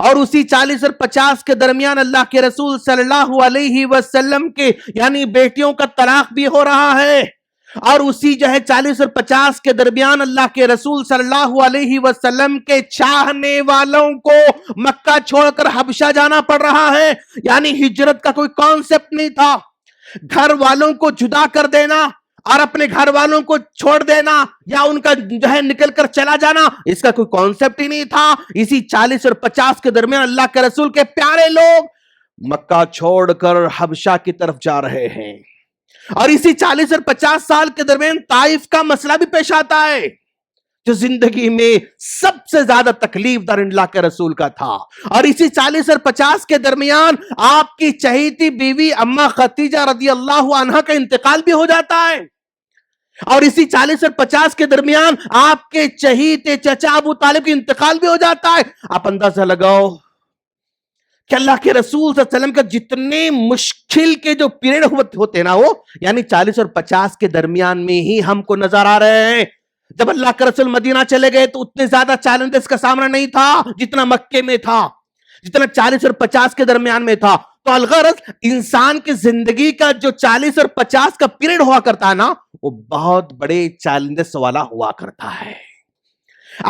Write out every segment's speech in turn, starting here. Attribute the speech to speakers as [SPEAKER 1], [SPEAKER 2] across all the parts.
[SPEAKER 1] اور اسی 40 اور 50 کے درمیان اللہ کے رسول صلی اللہ علیہ وسلم کے یعنی بیٹیوں کا طلاق بھی ہو رہا ہے، اور اسی 40 اور 50 کے درمیان اللہ کے رسول صلی اللہ علیہ وسلم کے چاہنے والوں کو مکہ چھوڑ کر حبشہ جانا پڑ رہا ہے۔ یعنی ہجرت کا کوئی کانسیپٹ نہیں تھا، گھر والوں کو جدا کر دینا اور اپنے گھر والوں کو چھوڑ دینا یا ان کا نکل کر چلا جانا، اس کا کوئی کانسیپٹ ہی نہیں تھا۔ اسی 40 اور 50 کے درمیان اللہ کے رسول کے پیارے لوگ مکہ چھوڑ کر حبشہ کی طرف جا رہے ہیں، اور اسی 40 اور 50 سال کے درمیان طائف کا مسئلہ بھی پیش آتا ہے جو زندگی میں سب سے زیادہ تکلیف دار اللہ کے رسول کا تھا۔ اور اسی 40 اور 50 کے درمیان آپ کی چہیتی بیوی اما خدیجہ رضی اللہ عنہا کا انتقال بھی ہو جاتا ہے، اور اسی 40 اور 50 کے درمیان آپ کے چہیتے چچا ابو طالب کا انتقال بھی ہو جاتا ہے۔ آپ اندازہ لگاؤ کہ اللہ کے رسول صلی اللہ علیہ وسلم کا جتنے مشکل کے جو پیریڈ ہوتے ہیں نا، وہ یعنی 40 اور 50 کے درمیان میں ہی ہم کو نظر آ رہے ہیں۔ جب اللہ کے رسول مدینہ چلے گئے تو اتنے زیادہ چیلنجز کا سامنا نہیں تھا جتنا مکے میں تھا، جتنا 40 اور 50 کے درمیان میں تھا۔ تو الغرض انسان کی زندگی کا جو 40 اور 50 کا پیریڈ ہوا کرتا ہے نا، وہ بہت بڑے چیلنجز والا ہوا کرتا ہے۔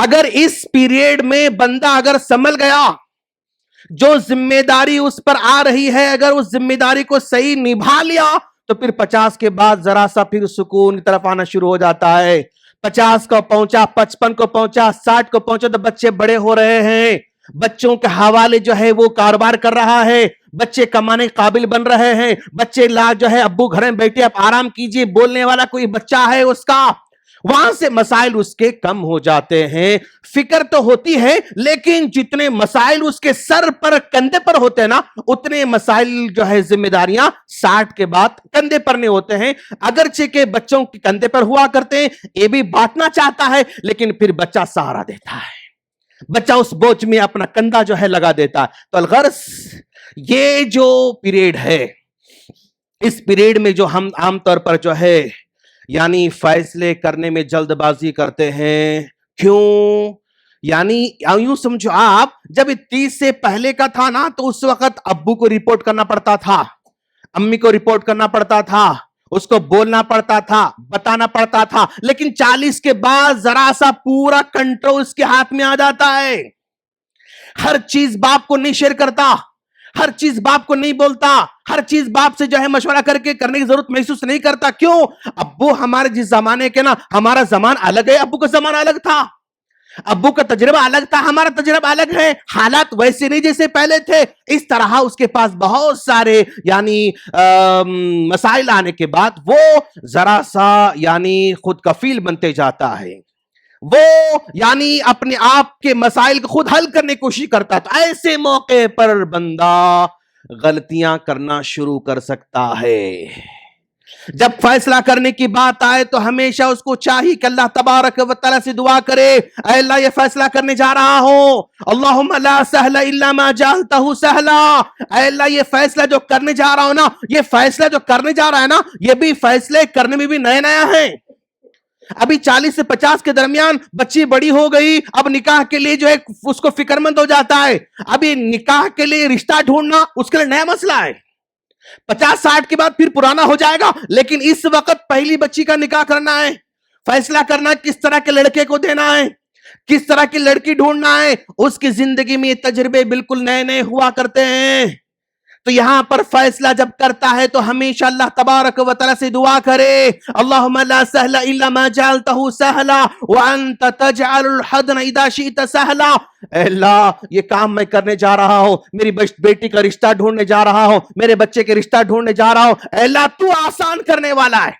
[SPEAKER 1] اگر اس پیریڈ میں بندہ اگر سنبھل گیا، جو ذمہ داری اس پر آ رہی ہے اگر اس ذمہ داری کو صحیح نبھا لیا تو پھر 50 کے بعد ذرا سا پھر سکون کی طرف آنا شروع ہو جاتا ہے۔ 50 کو پہنچا، 55 کو پہنچا، 60 کو پہنچا تو بچے بڑے ہو رہے ہیں، بچوں کے حوالے وہ کاروبار کر رہا ہے، بچے کمانے قابل بن رہے ہیں، بچے ابو گھر میں بیٹھے آپ آرام کیجئے، بولنے والا کوئی بچہ ہے اس کا، وہاں سے مسائل اس کے کم ہو جاتے ہیں۔ فکر تو ہوتی ہے لیکن جتنے مسائل اس کے سر پر کندھے پر ہوتے ہیں نا، اتنے مسائل ذمہ داریاں 60 کے بعد کندھے پر نہیں ہوتے ہیں۔ اگرچہ کہ بچوں کے کندھے پر ہوا کرتے ہیں، یہ بھی بانٹنا چاہتا ہے لیکن پھر بچہ سہارا دیتا ہے، بچہ اس بوجھ میں اپنا کندھا لگا دیتا ہے۔ تو الغرض یہ جو پیریڈ ہے، اس پیریڈ میں جو ہم عام طور پر یعنی فیصلے کرنے میں جلد بازی کرتے ہیں، کیوں؟ یعنی یوں سمجھو آپ، جب 30 سے پہلے کا تھا نا تو اس وقت ابو کو رپورٹ کرنا پڑتا تھا، امی کو رپورٹ کرنا پڑتا تھا، اس کو بولنا پڑتا تھا، بتانا پڑتا تھا، لیکن 40 کے بعد ذرا سا پورا کنٹرول اس کے ہاتھ میں آ جاتا ہے۔ ہر چیز باپ کو نہیں شیئر کرتا، ہر چیز باپ کو نہیں بولتا، ہر چیز باپ سے مشورہ کر کے کرنے کی ضرورت محسوس نہیں کرتا۔ کیوں؟ ابو ہمارے جس زمانے کے نا، ہمارا زمان الگ ہے، ابو کا زمان الگ تھا، ابو کا تجربہ الگ تھا، ہمارا تجربہ الگ ہے، حالات ویسے نہیں جیسے پہلے تھے۔ اس طرح اس کے پاس بہت سارے مسائل آنے کے بعد وہ ذرا سا خود کفیل بنتے جاتا ہے، وہ اپنے آپ کے مسائل کو خود حل کرنے کی کوشش کرتا ہے۔ تو ایسے موقع پر بندہ غلطیاں کرنا شروع کر سکتا ہے۔ جب فیصلہ کرنے کی بات آئے تو ہمیشہ اس کو چاہیے کہ اللہ تبارک و تعالیٰ سے دعا کرے، اے اللہ یہ فیصلہ کرنے جا رہا ہوں، اللہم لا سہل الا ما جعلتہ سہلا، اے اللہ یہ فیصلہ جو کرنے جا رہا ہوں نا، یہ فیصلہ جو کرنے جا رہا ہے نا، یہ بھی فیصلے کرنے میں بھی نیا ہے۔ ابھی 40 سے 50 کے درمیان بچی بڑی ہو گئی، اب نکاح کے لیے اس کو فکر مند ہو جاتا ہے، ابھی نکاح کے لیے رشتہ ڈھونڈنا اس کے لیے نیا مسئلہ ہے۔ 50-60 کے بعد پھر پرانا ہو جائے گا، لیکن اس وقت پہلی بچی کا نکاح کرنا ہے، فیصلہ کرنا کس طرح کے لڑکے کو دینا ہے، کس طرح کی لڑکی ڈھونڈنا ہے۔ اس کی زندگی میں یہ تجربے بالکل نئے ہوا کرتے ہیں۔ تو یہاں پر فیصلہ جب کرتا ہے تو ہمیشہ اللہ تبارک و تعالیٰ سے دعا کرے، اللہم لا سہل الا ما جعلتہ سہلا وانت تجعل الحزن اذا شئت سہلا، اے اللہ یہ کام میں کرنے جا رہا ہوں، میری بیٹی کا رشتہ ڈھونڈنے جا رہا ہوں، میرے بچے کے رشتہ ڈھونڈنے جا رہا ہوں، اے اللہ تو آسان کرنے والا ہے،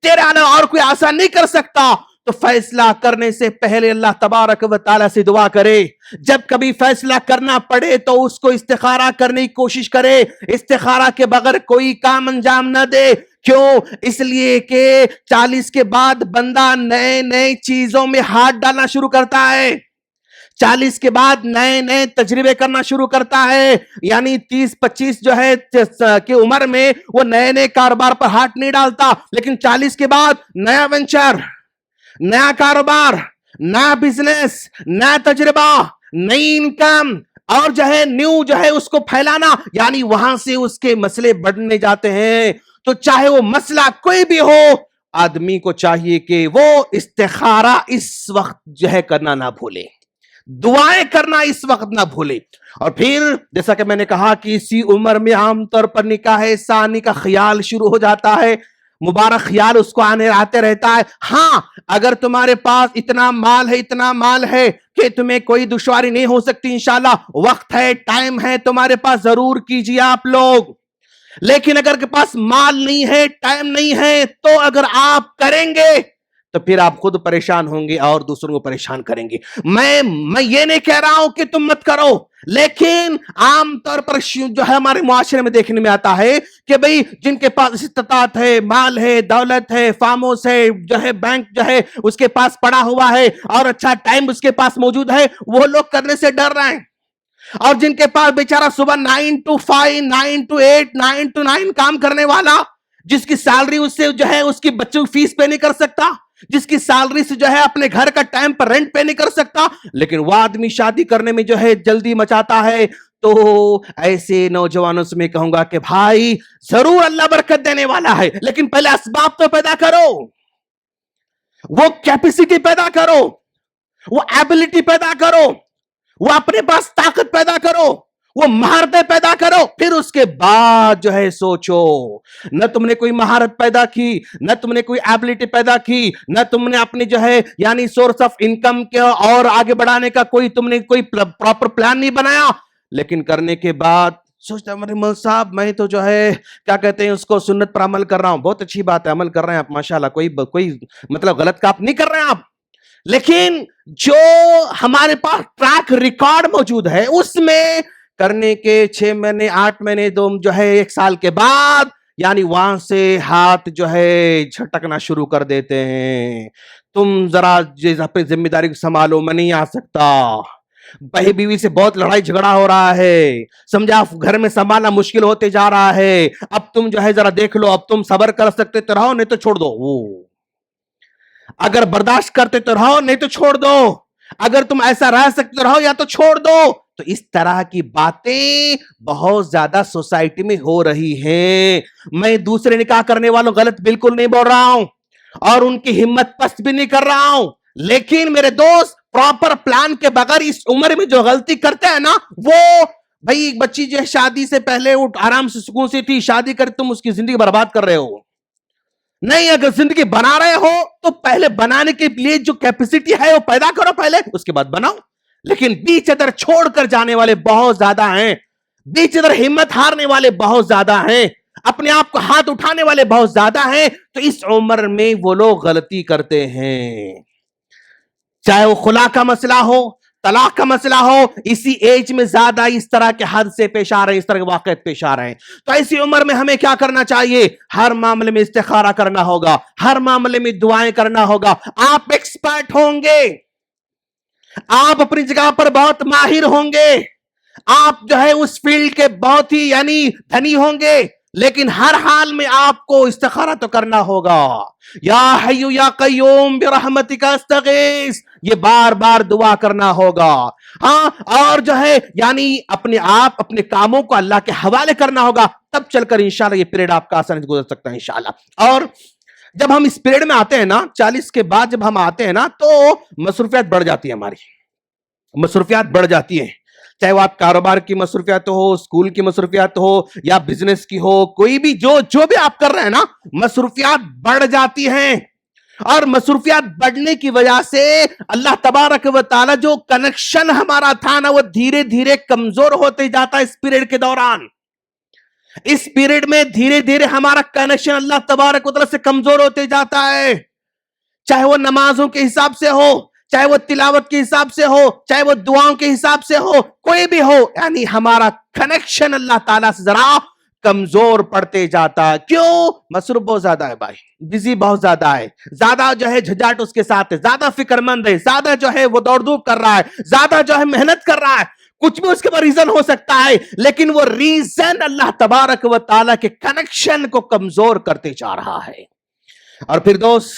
[SPEAKER 1] تیرے علاوہ اور کوئی آسان نہیں کر سکتا۔ تو فیصلہ کرنے سے پہلے اللہ تبارک و تعالیٰ سے دعا کرے، جب کبھی فیصلہ کرنا پڑے تو اس کو استخارہ کرنے کی کوشش کرے، استخارہ کے بغیر کوئی کام انجام نہ دے۔ کیوں؟ اس لیے کہ 40 کے بعد بندہ نئے چیزوں میں ہاتھ ڈالنا شروع کرتا ہے، 40 کے بعد نئے تجربے کرنا شروع کرتا ہے۔ 30-25 کی عمر میں وہ نئے کاروبار پر ہاتھ نہیں ڈالتا، لیکن 40 کے بعد نیا وینچر، نیا کاروبار، نیا بزنس، نیا تجربہ، نئی انکم، اور جو ہے نیو جو ہے اس کو پھیلانا، یعنی وہاں سے اس کے مسئلے بڑھنے جاتے ہیں. تو چاہے وہ مسئلہ کوئی بھی ہو، آدمی کو چاہیے کہ وہ استخارہ اس وقت جو ہے کرنا نہ بھولے، دعائیں کرنا اس وقت نہ بھولے. اور پھر جیسا کہ میں نے کہا کہ اسی عمر میں عام طور پر نکاح ثانی کا خیال شروع ہو جاتا ہے، مبارک خیال اس کو آتے رہتا ہے. ہاں اگر تمہارے پاس اتنا مال ہے کہ تمہیں کوئی دشواری نہیں ہو سکتی، انشاءاللہ وقت ہے، ٹائم ہے تمہارے پاس، ضرور کیجیے آپ لوگ. لیکن اگر کے پاس مال نہیں ہے، ٹائم نہیں ہے، تو اگر آپ کریں گے تو پھر آپ خود پریشان ہوں گے اور دوسروں کو پریشان کریں گے. میں یہ نہیں کہہ رہا ہوں کہ تم مت کرو، لیکن عام طور پر جو ہے ہمارے معاشرے میں دیکھنے میں آتا ہے کہ بھئی جن کے پاس استطاعت ہے، مال ہے، دولت ہے، فارم ہاؤس ہے، جو ہے بینک جو ہے اس کے پاس پڑا ہوا ہے اور اچھا ٹائم اس کے پاس موجود ہے، وہ لوگ کرنے سے ڈر رہے ہیں. اور جن کے پاس بیچارہ صبح 9 to 5 9 to 8 9 to 9 کام کرنے والا، جس کی سیلری اس سے جو ہے اس کی بچوں کی فیس پے نہیں کر سکتا، جس کی سیلری سے جو ہے اپنے گھر کا ٹائم پر رینٹ پے نہیں کر سکتا، لیکن وہ آدمی شادی کرنے میں جو ہے جلدی مچاتا ہے. تو ایسے نوجوانوں سے میں کہوں گا کہ بھائی ضرور اللہ برکت دینے والا ہے، لیکن پہلے اسباب تو پیدا کرو، وہ کیپیسٹی پیدا کرو، وہ ایبلٹی پیدا کرو، وہ اپنے پاس طاقت پیدا کرو، وہ مہارتیں پیدا کرو، پھر اس کے بعد جو ہے سوچو. نہ تم نے کوئی مہارت پیدا کی، نہ تم نے کوئی ایبلٹی پیدا کی، نہ تم نے اپنی جو ہے یعنی سورس آف انکم کے اور آگے بڑھانے کا تم نے کوئی پراپر پلان نہیں بنایا، لیکن کرنے کے بعد سوچتا میرے مول صاحب میں تو جو ہے کیا کہتے ہیں اس کو سنت پر عمل کر رہا ہوں. بہت اچھی بات ہے، عمل کر رہے ہیں آپ ماشاءاللہ، کوئی مطلب غلط کا آپ نہیں کر رہے ہیں آپ، لیکن جو ہمارے پاس ٹریک ریکارڈ موجود ہے اس میں کرنے کے 6 مہینے 8 مہینے جو ہے 1 سال کے بعد یعنی وہاں سے ہاتھ جو ہے جھٹکنا شروع کر دیتے ہیں. تم ذرا اپنی ذمہ داری کو سنبھالو، میں نہیں آ سکتا، بہی بیوی سے بہت لڑائی جھگڑا ہو رہا ہے، سمجھا گھر میں سنبھالنا مشکل ہوتے جا رہا ہے، اب تم جو ہے ذرا دیکھ لو، اب تم صبر کر سکتے تو رہو نہیں تو چھوڑ دو، اگر برداشت کرتے تو رہو نہیں تو چھوڑ دو، اگر تم ایسا رہ سکتے تو رہو یا تو چھوڑ دو. تو اس طرح کی باتیں بہت زیادہ سوسائٹی میں ہو رہی ہیں. میں دوسرے نکاح کرنے والوں غلط بالکل نہیں بول رہا ہوں اور ان کی ہمت پست بھی نہیں کر رہا ہوں، لیکن میرے دوست پراپر پلان کے بغیر اس عمر میں جو غلطی کرتے ہیں نا، وہ بھائی ایک بچی جو ہے شادی سے پہلے وہ آرام سے سکون سے تھی، شادی کر تم اس کی زندگی برباد کر رہے ہو. نہیں، اگر زندگی بنا رہے ہو تو پہلے بنانے کے لیے جو کیپیسٹی ہے وہ پیدا کرو پہلے، اس کے بعد بناؤ. لیکن بیچ ادھر چھوڑ کر جانے والے بہت زیادہ ہیں، بیچ ادھر ہمت ہارنے والے بہت زیادہ ہیں، اپنے آپ کو ہاتھ اٹھانے والے بہت زیادہ ہیں. تو اس عمر میں وہ لوگ غلطی کرتے ہیں، چاہے وہ خلا کا مسئلہ ہو، طلاق کا مسئلہ ہو، اسی ایج میں زیادہ اس طرح کے حادثے پیش آ رہے ہیں، اس طرح کے واقعات پیش آ رہے ہیں. تو ایسی عمر میں ہمیں کیا کرنا چاہیے؟ ہر معاملے میں استخارہ کرنا ہوگا، ہر معاملے میں دعائیں کرنا ہوگا. آپ ایکسپرٹ ہوں گے، آپ اپنی جگہ پر بہت ماہر ہوں گے، آپ جو ہے اس فیلڈ کے بہت ہی یعنی دھنی ہوں گے، لیکن ہر حال میں آپ کو استخارہ تو کرنا ہوگا. یا حی یا قیوم برحمتک استغیث، یہ بار بار دعا کرنا ہوگا. ہاں، اور جو ہے یعنی اپنے آپ اپنے کاموں کو اللہ کے حوالے کرنا ہوگا، تب چل کر انشاءاللہ یہ پیریڈ آپ کا آسانی سے گزر سکتا ہے انشاءاللہ. اور جب ہم اس پیریڈ میں آتے ہیں نا، 40 کے بعد جب ہم آتے ہیں نا، تو مصروفیات بڑھ جاتی ہیں، ہماری مصروفیات بڑھ جاتی ہیں، چاہے وہ آپ کاروبار کی مصروفیات ہو، اسکول کی مصروفیات ہو، یا بزنس کی ہو، کوئی بھی جو بھی آپ کر رہے ہیں نا، مصروفیات بڑھ جاتی ہیں. اور مصروفیات بڑھنے کی وجہ سے اللہ تبارک و تعالی جو کنیکشن ہمارا تھا نا، وہ دھیرے دھیرے کمزور ہوتے جاتا ہے. اس پیریڈ کے دوران، اس پیریڈ میں دھیرے دھیرے ہمارا کنیکشن اللہ تبارک و تعالی سے کمزور ہوتے جاتا ہے، چاہے وہ نمازوں کے حساب سے ہو، چاہے وہ تلاوت کے حساب سے ہو، چاہے وہ دعاؤں کے حساب سے ہو، کوئی بھی ہو، یعنی ہمارا کنیکشن اللہ تعالیٰ سے ذرا کمزور پڑتے جاتا ہے. کیوں؟ مصروف بہت زیادہ ہے بھائی، بزی بہت زیادہ ہے، زیادہ جو ہے جھجاٹ اس کے ساتھ ہے، زیادہ فکر مند ہے، زیادہ جو ہے وہ دوڑ دھوپ کر رہا ہے، زیادہ جو ہے محنت کر رہا ہے. کچھ بھی اس کے بعد ریزن ہو سکتا ہے، لیکن وہ ریزن اللہ تبارک و تعالیٰ کے کنیکشن کو کمزور کرتے جا رہا ہے. اور پھر دوست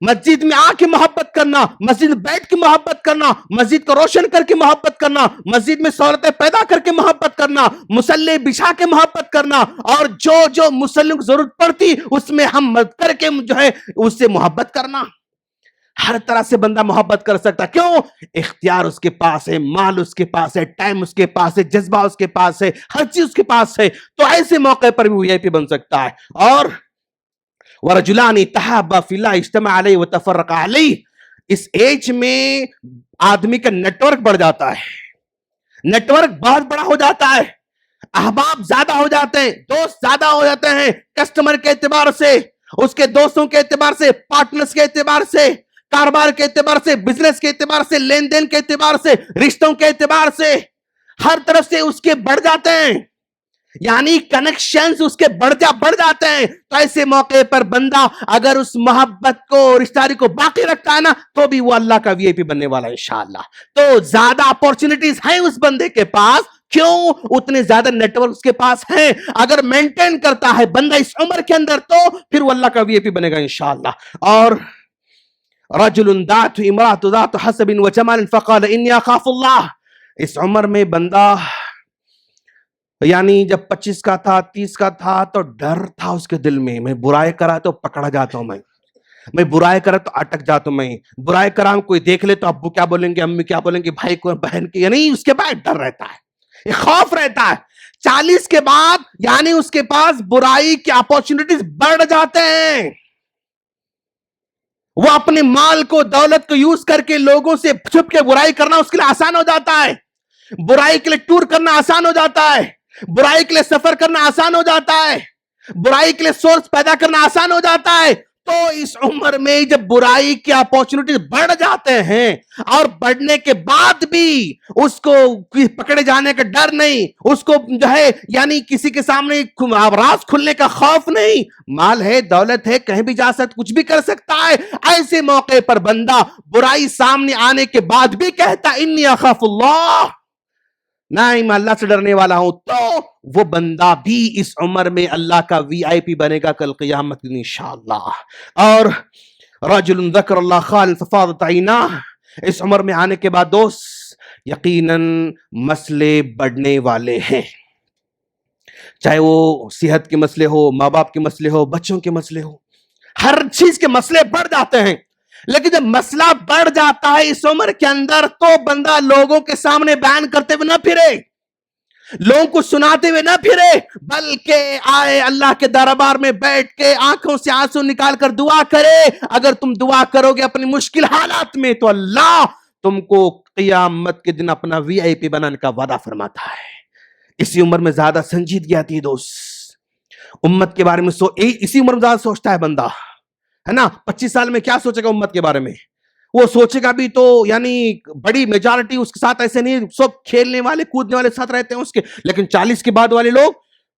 [SPEAKER 1] مسجد میں آ کے محبت کرنا، مسجد میں بیٹھ کے محبت کرنا، مسجد کو روشن کر کے محبت کرنا، مسجد میں سہولتیں پیدا کر کے محبت کرنا، مصلی بچھا کے محبت کرنا، اور جو مسلم کو ضرورت پڑتی اس میں ہم مدد کر کے جو ہے اس سے محبت کرنا۔ ہر طرح سے بندہ محبت کر سکتا، کیوں؟ اختیار اس کے پاس ہے، مال اس کے پاس ہے، ٹائم اس کے پاس ہے، جذبہ اس کے پاس ہے، ہر چیز اس کے پاس ہے، تو ایسے موقع پر بھی VIP بن سکتا ہے۔ اور وَرَجُلَانِ تَحَابَّا فِي اللَّهِ اجْتَمَعَ عَلَيْهِ وَتَفَرَّقَ عَلَيْهِ، اس ایج میں آدمی کا نیٹ ورک بڑھ جاتا ہے، نیٹ ورک بہت بڑا ہو جاتا ہے، احباب زیادہ ہو جاتے ہیں، دوست زیادہ ہو جاتے ہیں، کسٹمر کے اعتبار سے، اس کے دوستوں کے اعتبار سے، پارٹنرز کے اعتبار سے، کاروبار کے اعتبار سے، بزنس کے اعتبار سے، لین دین کے اعتبار سے، رشتوں کے اعتبار سے، ہر طرف سے اس کے بڑھ جاتے ہیں، یعنی کنیکشنز اس کے بڑھ جاتے ہیں۔ تو ایسے موقع پر بندہ اگر اس محبت کو، رشتہ داری کو باقی رکھتا ہے نا، تو بھی وہ اللہ کا VIP بننے والا ہے انشاءاللہ۔ تو زیادہ اپورچونٹیز ہیں اس بندے کے پاس، کیوں؟ اتنے زیادہ نیٹ ورک اس کے پاس ہیں۔ اگر مینٹین کرتا ہے بندہ اس عمر کے اندر، تو پھر وہ اللہ کا VIP بنے گا انشاءاللہ۔ اور رجل دعت امرأة ذات حسب وجمال فقال انی اخاف اللہ، اس عمر میں بندہ یعنی جب 25 کا تھا، 30 کا تھا، تو ڈر تھا اس کے دل میں برائی کرا تو پکڑا جاتا ہوں، میں برائی کرا تو اٹک جاتا ہوں، میں برائی کرا کوئی دیکھ لے تو ابو کیا بولیں گے، امی کیا بولیں گے، بھائی کو، بہن کی، یعنی اس کے بعد ڈر رہتا ہے، خوف رہتا ہے۔ 40 کے بعد یعنی اس کے پاس برائی کی اپورچونٹیز بڑھ جاتے ہیں، وہ اپنے مال کو، دولت کو یوز کر کے لوگوں سے چھپ کے برائی کرنا اس کے لیے آسان ہو جاتا ہے، برائی کے لیے ٹور کرنا آسان ہو جاتا ہے، برائی کے لیے سفر کرنا آسان ہو جاتا ہے، برائی کے لیے سورس پیدا کرنا آسان ہو جاتا ہے۔ تو اس عمر میں جب برائی کی اپورچونٹیز بڑھ جاتے ہیں، اور بڑھنے کے بعد بھی اس کو پکڑے جانے کا ڈر نہیں، اس کو جو ہے یعنی کسی کے سامنے راز کھلنے کا خوف نہیں، مال ہے، دولت ہے، کہیں بھی جا سکتا، کچھ بھی کر سکتا ہے، ایسے موقع پر بندہ برائی سامنے آنے کے بعد بھی کہتا انی اخاف اللہ، نہیں میں اللہ سے ڈرنے والا ہوں، تو وہ بندہ بھی اس عمر میں اللہ کا VIP بنے گا کل قیامت دن انشاءاللہ۔ اور رجل ذکر اللہ خالص ففاضت عیناہ، اس عمر میں آنے کے بعد دوست یقیناً مسئلے بڑھنے والے ہیں، چاہے وہ صحت کے مسئلے ہو، ماں باپ کے مسئلے ہو، بچوں کے مسئلے ہو، ہر چیز کے مسئلے بڑھ جاتے ہیں۔ لیکن جب مسئلہ بڑھ جاتا ہے اس عمر کے اندر، تو بندہ لوگوں کے سامنے بیان کرتے ہوئے نہ پھرے، لوگوں کو سناتے ہوئے نہ پھرے، بلکہ آئے اللہ کے دربار میں بیٹھ کے آنکھوں سے آنسو نکال کر دعا کرے۔ اگر تم دعا کرو گے اپنی مشکل حالات میں، تو اللہ تم کو قیامت کے دن اپنا VIP بنانے کا وعدہ فرماتا ہے۔ اسی عمر میں زیادہ سنجیدگی آتی ہے دوست، امت کے بارے میں اسی عمر میں زیادہ سوچتا ہے بندہ، ہے نا۔ 25 سال میں کیا سوچے گا امت کے بارے میں؟ وہ سوچے گا بھی تو یعنی بڑی میجارٹی اس کے ساتھ ایسے نہیں، سب کھیلنے والے کودنے والے ساتھ رہتے ہیں اس کے، لیکن 40 کے بعد والے لوگ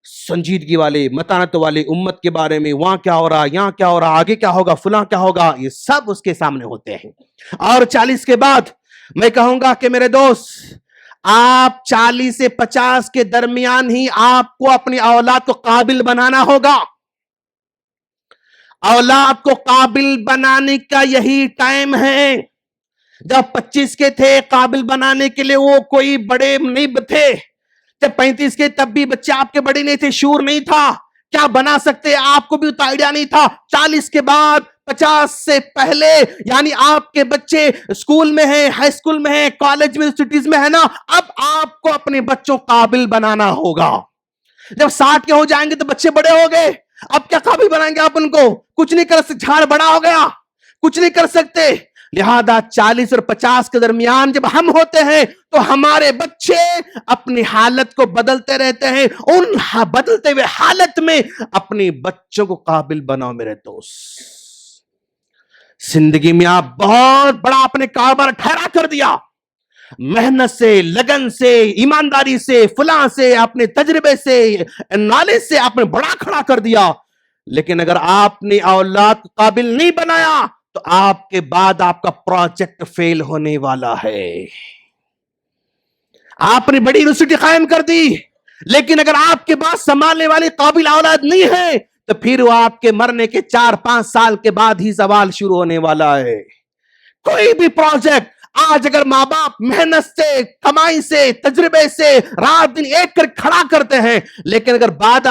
[SPEAKER 1] سنجیدگی والے، متانت والے، امت کے بارے میں وہاں کیا ہو رہا، یہاں کیا ہو رہا، آگے کیا ہوگا، فلاں کیا ہوگا، یہ سب اس کے سامنے ہوتے ہیں۔ اور 40 کے بعد میں کہوں گا کہ میرے دوست، آپ 40 سے 50 کے درمیان ہی آپ کو اپنی اولاد کو قابل بنانا ہوگا۔ اولاد کو قابل بنانے کا یہی ٹائم ہے۔ جب 25 کے تھے قابل بنانے کے لیے وہ کوئی بڑے نہیں تھے، جب 35 کے تب بھی بچے آپ کے بڑے نہیں تھے، شعور نہیں تھا کیا بنا سکتے، آپ کو بھی اتنا آئیڈیا نہیں تھا۔ 40 کے بعد 50 سے پہلے یعنی آپ کے بچے اسکول میں ہیں، ہائی اسکول میں ہیں، کالج میں، سٹیز میں ہے نا، اب آپ کو اپنے بچوں قابل بنانا ہوگا۔ جب 60 کے ہو جائیں گے تو بچے بڑے ہو گئے، اب کیا قابل بنائیں گے آپ ان کو؟ کچھ نہیں کر سکتے، جھاڑ بڑا ہو گیا، کچھ نہیں کر سکتے۔ لہذا 40 اور 50 کے درمیان جب ہم ہوتے ہیں تو ہمارے بچے اپنی حالت کو بدلتے رہتے ہیں، ان بدلتے ہوئے حالت میں اپنے بچوں کو قابل بناؤ میرے دوست۔ زندگی میں آپ بہت بڑا اپنے کاروبار ٹھہرا کر دیا، محنت سے، لگن سے، ایمانداری سے، فلاں سے، اپنے تجربے سے، نالج سے آپ نے بڑا کھڑا کر دیا، لیکن اگر آپ نے اولاد کو قابل نہیں بنایا تو آپ کے بعد آپ کا پروجیکٹ فیل ہونے والا ہے۔ آپ نے بڑی یونیورسٹی قائم کر دی، لیکن اگر آپ کے پاس سنبھالنے والی قابل اولاد نہیں ہے تو پھر وہ آپ کے مرنے کے 4-5 سال کے بعد ہی زوال شروع ہونے والا ہے. کوئی بھی پروجیکٹ آج اگر ماں باپ محنت سے، کمائی سے، تجربے سے رات دن ایک کر کھڑا کرتے ہیں، لیکن اگر بعد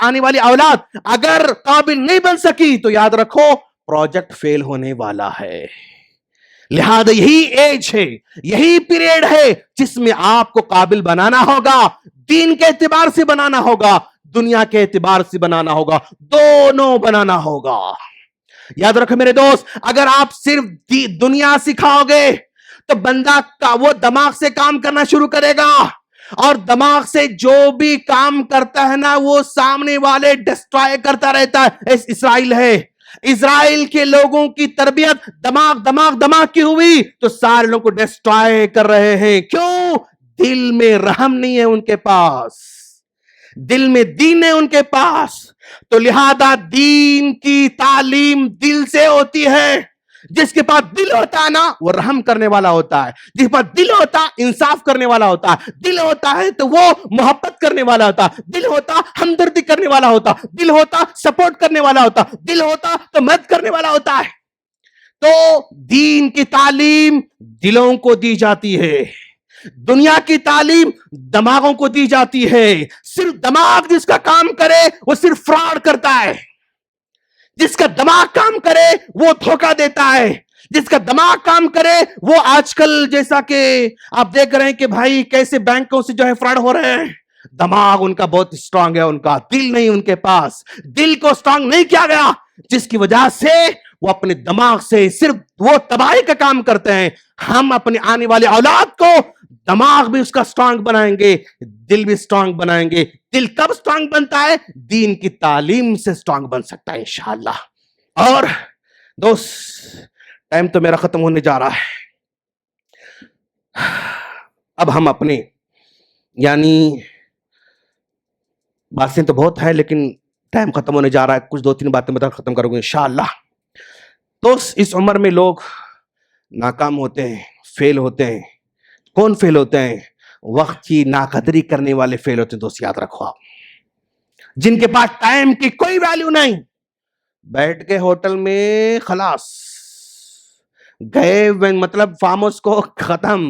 [SPEAKER 1] آنے والی اولاد اگر قابل نہیں بن سکی تو یاد رکھو پروجیکٹ فیل ہونے والا ہے. لہذا یہی ایج ہے، یہی پیریڈ ہے جس میں آپ کو قابل بنانا ہوگا. دین کے اعتبار سے بنانا ہوگا، دنیا کے اعتبار سے بنانا ہوگا، دونوں بنانا ہوگا. یاد رکھو میرے دوست، اگر آپ صرف دنیا سکھاؤ گے تو بندہ وہ دماغ سے کام کرنا شروع کرے گا، اور دماغ سے جو بھی کام کرتا ہے نا وہ سامنے والے ڈسٹرائے کرتا رہتا ہے. اسرائیل ہے، اسرائیل کے لوگوں کی تربیت دماغ دماغ دماغ کی ہوئی تو سارے لوگوں کو ڈسٹرائے کر رہے ہیں. کیوں؟ دل میں رحم نہیں ہے ان کے پاس، دل میں دین ہے ان کے پاس. تو لہذا دین کی تعلیم دل سے ہوتی ہے. جس کے پاس دل ہوتا ہے نا وہ رحم کرنے والا ہوتا ہے، جس کے پاس دل ہوتا انصاف کرنے والا ہوتا ہے، دل ہوتا ہے تو وہ محبت کرنے والا ہوتا، دل ہوتا ہمدردی کرنے والا ہوتا، دل ہوتا سپورٹ کرنے والا ہوتا، دل ہوتا تو مدد کرنے والا ہوتا ہے. تو دین کی تعلیم دلوں کو دی جاتی ہے، دنیا کی تعلیم دماغوں کو دی جاتی ہے. صرف دماغ جس کا کام کرے وہ صرف فراڈ کرتا ہے، جس کا دماغ کام کرے وہ دھوکہ دیتا ہے، جس کا دماغ کام کرے وہ آج کل جیسا کہ آپ دیکھ رہے ہیں کہ بھائی کیسے بینکوں سے جو ہے فراڈ ہو رہے ہیں. دماغ ان کا بہت اسٹرانگ ہے، ان کا دل نہیں، ان کے پاس دل کو اسٹرانگ نہیں کیا گیا، جس کی وجہ سے وہ اپنے دماغ سے صرف وہ تباہی کا کام کرتے ہیں. ہم اپنے آنے والے اولاد کو دماغ بھی اس کا اسٹرانگ بنائیں گے، دل بھی اسٹرانگ بنائیں گے. دل کب اسٹرانگ بنتا ہے؟ دین کی تعلیم سے اسٹرانگ بن سکتا ہے انشاءاللہ. اور دوست ٹائم تو میرا ختم ہونے جا رہا ہے. اب ہم اپنے یعنی باتیں تو بہت ہے لیکن ٹائم ختم ہونے جا رہا ہے، کچھ 2-3 باتیں بتا ختم کروں گے انشاءاللہ. دوست اس عمر میں لوگ ناکام ہوتے ہیں، فیل ہوتے ہیں. کون فیل ہوتے ہیں؟ وقت کی ناقدری کرنے والے فیل ہوتے ہیں. دوست یاد رکھو آپ، جن کے پاس ٹائم کی کوئی ویلیو نہیں، بیٹھ کے ہوٹل میں خلاص گئے مطلب فارم ہاؤس کو ختم،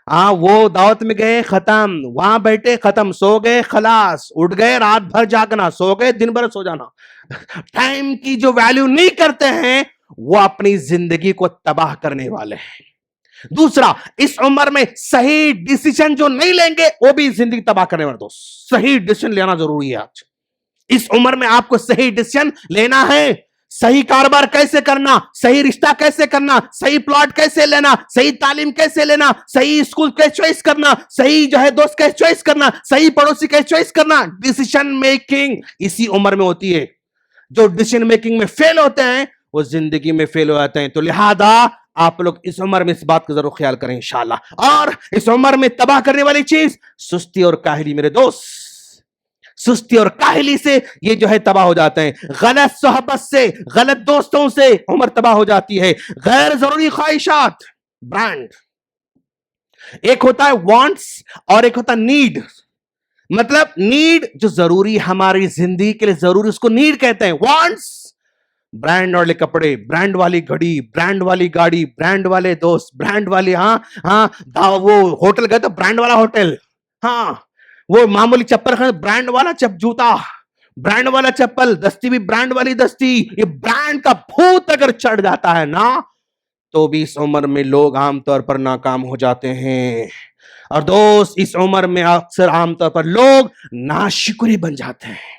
[SPEAKER 1] ہاں وہ دعوت میں گئے ختم، وہاں بیٹھے ختم، سو گئے خلاص، اٹھ گئے رات بھر جاگنا، سو گئے دن بھر سو جانا. ٹائم کی جو ویلیو نہیں کرتے ہیں وہ اپنی زندگی کو تباہ کرنے والے ہیں. دوسرا، اس عمر میں صحیح ڈیسیشن جو نہیں لیں گے وہ بھی زندگی تباہ کرنے والے. دوست صحیح ڈیسیشن لینا ضروری ہے. آج اس عمر میں آپ کو صحیح ڈیسیشن لینا ہے. صحیح کاروبار کیسے کرنا، صحیح رشتہ کیسے کرنا، صحیح پلاٹ کیسے لینا، صحیح تعلیم کیسے لینا، صحیح اسکول کیسے چوائس کرنا، صحیح جو ہے دوست کیسے چوائس کرنا، صحیح پڑوسی کیسے چوائس کرنا. ڈیسیشن میکنگ اسی عمر میں ہوتی ہے. جو ڈیسیشن میکنگ میں فیل ہوتے ہیں وہ زندگی میں فیل ہو جاتے ہیں. تو لہذا آپ لوگ اس عمر میں اس بات کا ضرور خیال کریں انشاءاللہ. اور اس عمر میں تباہ کرنے والی چیز سستی اور کاہلی. میرے دوست سستی اور کاہلی سے یہ جو ہے تباہ ہو جاتے ہیں. غلط صحبت سے، غلط دوستوں سے عمر تباہ ہو جاتی ہے. غیر ضروری خواہشات، برانڈ. ایک ہوتا ہے وانٹس اور ایک ہوتا ہے نیڈ. مطلب نیڈ جو ضروری ہماری زندگی کے لیے ضروری، اس کو نیڈ کہتے ہیں. وانٹس برانڈ والے کپڑے، برانڈ والی گھڑی، برانڈ والی گاڑی، برانڈ والے دوست، برانڈ والی وہ ہوٹل گئے تو برانڈ والا ہوٹل، ہاں وہ معمولی چپل برانڈ والا جوتا، برانڈ والا چپل، دستی بھی برانڈ والی دستی. یہ برانڈ کا بھوت اگر چڑھ جاتا ہے نا تو بھی اس عمر میں لوگ عام طور پر ناکام ہو جاتے ہیں. اور دوست اس عمر میں اکثر عام طور پر لوگ ناشکرے بن جاتے ہیں.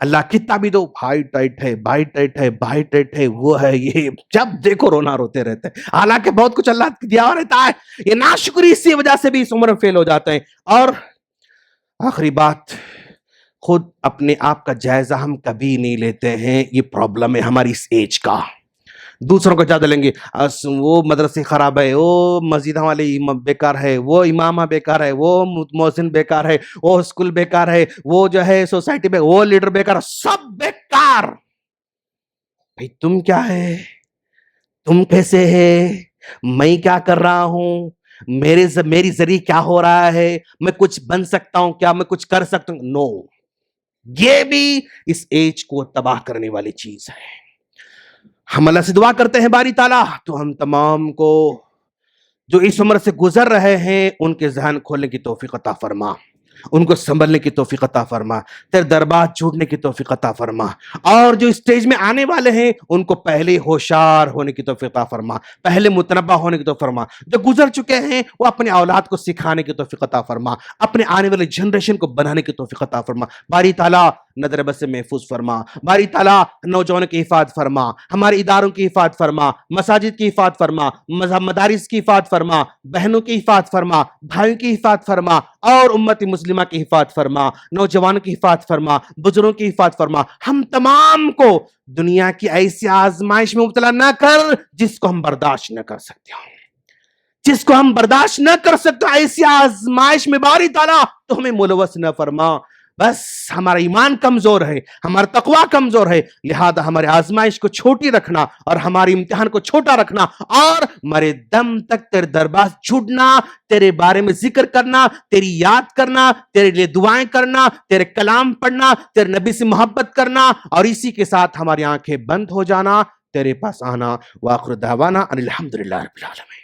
[SPEAKER 1] اللہ کتنا بھی دو، بھائی ٹائٹ ہے، بھائی ٹائٹ ہے، بھائی ٹائٹ ہے، وہ ہے یہ، جب دیکھو رونا روتے رہتے ہیں. حالانکہ بہت کچھ اللہ دیا رہتا ہے. یہ ناشکری اسی وجہ سے بھی اس عمر میں فیل ہو جاتے ہیں. اور آخری بات، خود اپنے آپ کا جائزہ ہم کبھی نہیں لیتے ہیں. یہ پرابلم ہے ہماری اس ایج کا. دوسروں کو زیادہ لیں گے، وہ مدرسے خراب ہے، وہ مسجد والے بیکار ہے، وہ امام بیکار ہے، وہ مؤذن بیکار ہے، وہ اسکول بیکار ہے، وہ جو ہے سوسائٹی میں وہ لیڈر بیکار، سب بیکار. بھائی تم کیا ہے، تم کیسے ہے، میں کیا کر رہا ہوں، میری ذریعے کیا ہو رہا ہے، میں کچھ بن سکتا ہوں کیا، میں کچھ کر سکتا ہوں. نو. یہ بھی اس ایج کو تباہ کرنے والی چیز ہے. ہم اللہ سے دعا کرتے ہیں باری تعالیٰ تو ہم تمام کو جو اس عمر سے گزر رہے ہیں ان کے ذہن کھولنے کی توفیق عطا فرما، ان کو سنبھلنے کی توفیق عطا فرما، تیرے دربار جھوٹنے کی توفیق عطا فرما، اور جو اسٹیج میں آنے والے ہیں ان کو پہلے ہوشیار ہونے کی توفیق عطا فرما، پہلے متنبہ ہونے کی توفیق فرما، جو گزر چکے ہیں وہ اپنے اولاد کو سکھانے کی توفیق عطا فرما، اپنے آنے والے جنریشن کو بنانے کی توفیق عطا فرما. باری تعالیٰ نظر بد سے محفوظ فرما، باری تعالیٰ نوجوانوں کی حفاظت فرما، ہمارے اداروں کی حفاظت فرما، مساجد کی حفاظت فرما، مدارس کی حفاظت فرما، بہنوں کی حفاظت فرما، بھائیوں کی حفاظت فرما، اور امت مسلمہ کی حفاظت فرما، نوجوانوں کی حفاظت فرما، بزرگوں کی حفاظت فرما. ہم تمام کو دنیا کی ایسی آزمائش میں مبتلا نہ کر جس کو ہم برداشت نہ کر سکتے ہوں، جس کو ہم برداشت نہ کر سکتے. ایسی آزمائش میں باری تعالیٰ تو ہمیں ملوث نہ فرما. بس ہمارا ایمان کمزور ہے، ہمارا تقوی کمزور ہے، لہذا ہمارے آزمائش کو چھوٹی رکھنا اور ہمارے امتحان کو چھوٹا رکھنا، اور مرے دم تک تیرے دربار چھوٹنا، تیرے بارے میں ذکر کرنا، تیری یاد کرنا، تیرے لیے دعائیں کرنا، تیرے کلام پڑھنا، تیرے نبی سے محبت کرنا، اور اسی کے ساتھ ہماری آنکھیں بند ہو جانا، تیرے پاس آنا. وآخر دعوانا ان الحمدللہ رب العالمین.